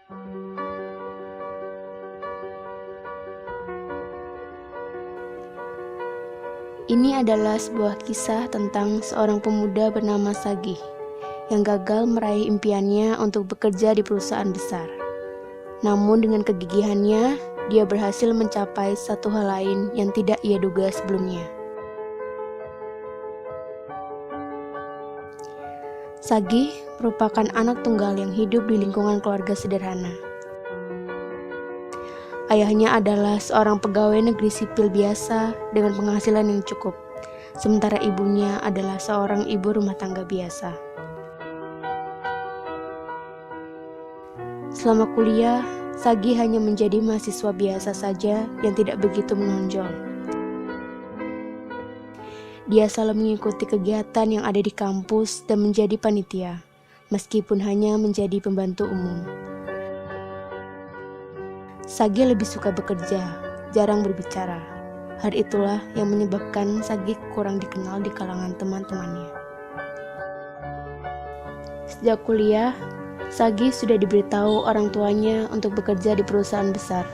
Ini adalah sebuah kisah tentang seorang pemuda bernama Sagih yang gagal meraih impiannya untuk bekerja di perusahaan besar. Namun dengan kegigihannya, dia berhasil mencapai satu hal lain yang tidak ia duga sebelumnya. Sagih merupakan anak tunggal yang hidup di lingkungan keluarga sederhana. Ayahnya adalah seorang pegawai negeri sipil biasa dengan penghasilan yang cukup, sementara ibunya adalah seorang ibu rumah tangga biasa. Selama kuliah, Sagih hanya menjadi mahasiswa biasa saja yang tidak begitu menonjol. Dia selalu mengikuti kegiatan yang ada di kampus dan menjadi panitia, meskipun hanya menjadi pembantu umum. Sagih lebih suka bekerja, jarang berbicara. Hal itulah yang menyebabkan Sagih kurang dikenal di kalangan teman-temannya. Sejak kuliah, Sagih sudah diberitahu orang tuanya untuk bekerja di perusahaan besar.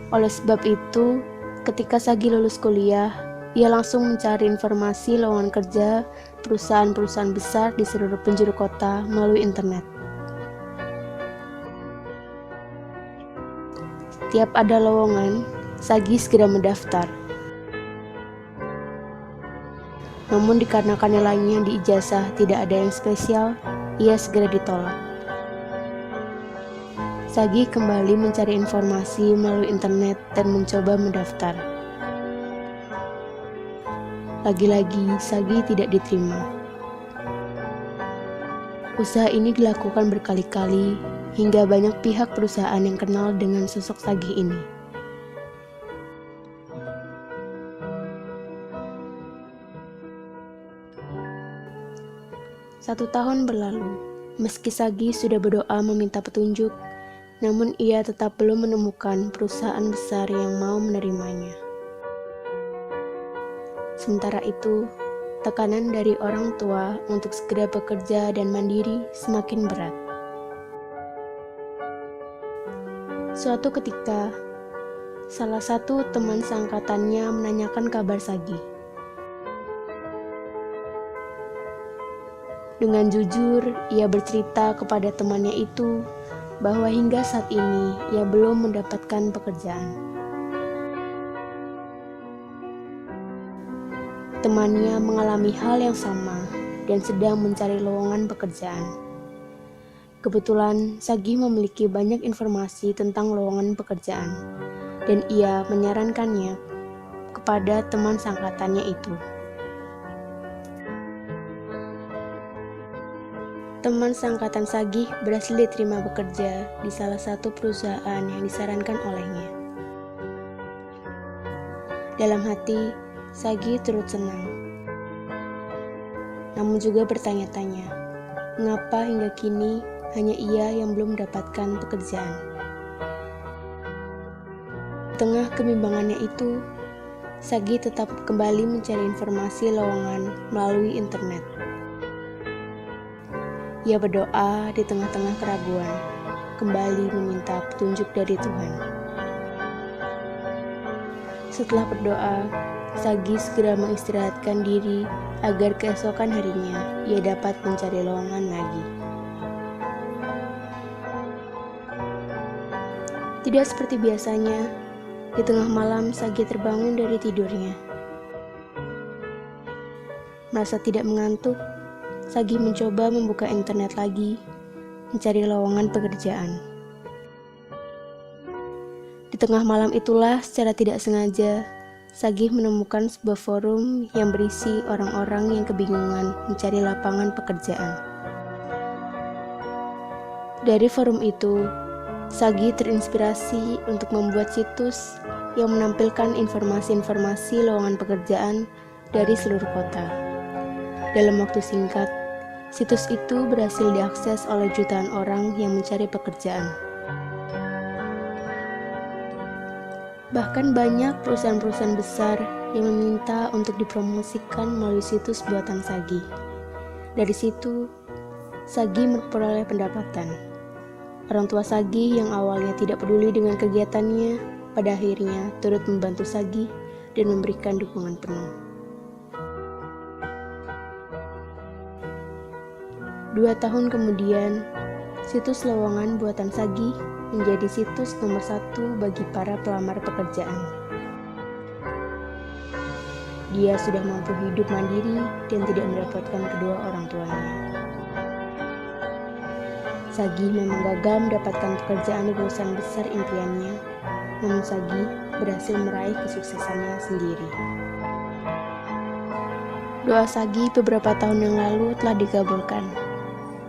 Oleh sebab itu, ketika Sagih lulus kuliah, ia langsung mencari informasi lowongan kerja perusahaan-perusahaan besar di seluruh penjuru kota melalui internet. Setiap ada lowongan, Sagih segera mendaftar. Namun dikarenakan nilainya di ijazah tidak ada yang spesial, ia segera ditolak. Sagih kembali mencari informasi melalui internet dan mencoba mendaftar. Lagi-lagi, Sagih tidak diterima. Usaha ini dilakukan berkali-kali, hingga banyak pihak perusahaan yang kenal dengan sosok Sagih ini. Satu tahun berlalu, meski Sagih sudah berdoa meminta petunjuk, namun ia tetap belum menemukan perusahaan besar yang mau menerimanya. Sementara itu, tekanan dari orang tua untuk segera bekerja dan mandiri semakin berat. Suatu ketika, salah satu teman seangkatannya menanyakan kabar Sagih. Dengan jujur, ia bercerita kepada temannya itu bahwa hingga saat ini ia belum mendapatkan pekerjaan. Temannya mengalami hal yang sama dan sedang mencari lowongan pekerjaan. Kebetulan, Sagih memiliki banyak informasi tentang lowongan pekerjaan, dan ia menyarankannya kepada teman seangkatannya itu. Teman seangkatan Sagih berhasil diterima bekerja di salah satu perusahaan yang disarankan olehnya. Dalam hati, Sagih turut senang, namun juga bertanya-tanya, mengapa hingga kini hanya ia yang belum mendapatkan pekerjaan. Di tengah kebimbangannya itu, Sagih tetap kembali mencari informasi lowongan melalui internet. Ia berdoa di tengah-tengah keraguan, kembali meminta petunjuk dari Tuhan. Setelah berdoa, Sagih segera mengistirahatkan diri agar keesokan harinya ia dapat mencari lowongan lagi. Tidak seperti biasanya, di tengah malam Sagih terbangun dari tidurnya. Merasa tidak mengantuk, Sagih mencoba membuka internet lagi, mencari lowongan pekerjaan. Di tengah malam itulah, secara tidak sengaja, Sagih menemukan sebuah forum yang berisi orang-orang yang kebingungan mencari lapangan pekerjaan. Dari forum itu, Sagih terinspirasi untuk membuat situs yang menampilkan informasi-informasi lowongan pekerjaan dari seluruh kota. Dalam waktu singkat, situs itu berhasil diakses oleh jutaan orang yang mencari pekerjaan. Bahkan banyak perusahaan-perusahaan besar yang meminta untuk dipromosikan melalui situs buatan Sagih. Dari situ, Sagih memperoleh pendapatan. Orang tua Sagih yang awalnya tidak peduli dengan kegiatannya, pada akhirnya turut membantu Sagih dan memberikan dukungan penuh. 2 tahun kemudian, situs lowongan buatan Sagih menjadi situs nomor 1 bagi para pelamar pekerjaan. Dia sudah mampu hidup mandiri dan tidak merepotkan kedua orang tuanya. Sagih memang gagal mendapatkan pekerjaan di perusahaan besar impiannya, namun Sagih berhasil meraih kesuksesannya sendiri. Doa Sagih beberapa tahun yang lalu telah dikabulkan,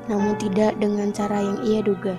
namun tidak dengan cara yang ia duga.